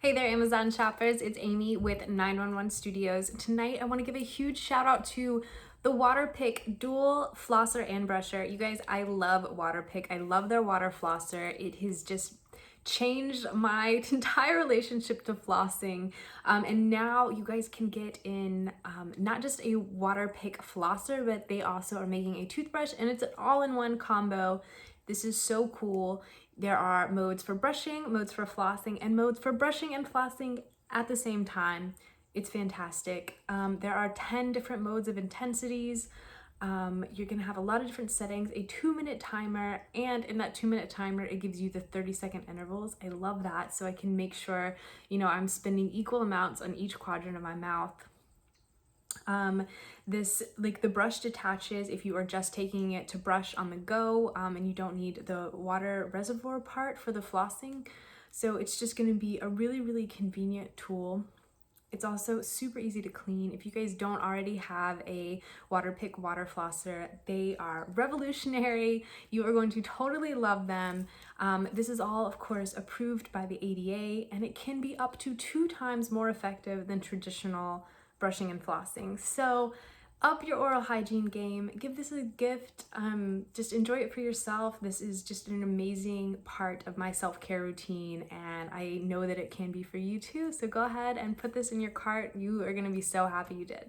Hey there, Amazon shoppers. It's Amy with 911 Studios. Tonight, I want to give a huge shout out to the Waterpik dual flosser and brusher. You guys, I love Waterpik. I love their water flosser. It has just changed my entire relationship to flossing. And now you guys can get in not just a Waterpik flosser, but they also are making a toothbrush, and it's an all-in-one combo. This is so cool. There are modes for brushing, modes for flossing, and modes for brushing and flossing at the same time. It's fantastic. There are 10 different modes of intensities. You're gonna have a lot of different settings, a 2-minute timer, and in that 2-minute timer, it gives you the 30-second intervals. I love that, so I can make sure, I'm spending equal amounts on each quadrant of my mouth. The brush detaches if you are just taking it to brush on the go, and you don't need the water reservoir part for the flossing. So it's just going to be a really, really convenient tool. It's also super easy to clean. If you guys don't already have a Waterpik Water Flosser, they are revolutionary. You are going to totally love them. This is all, of course, approved by the ADA, and it can be up to 2 times more effective than traditional brushing and flossing. So up your oral hygiene game, give this a gift, just enjoy it for yourself. This is just an amazing part of my self-care routine, and I know that it can be for you too. So go ahead and put this in your cart. You are gonna be so happy you did.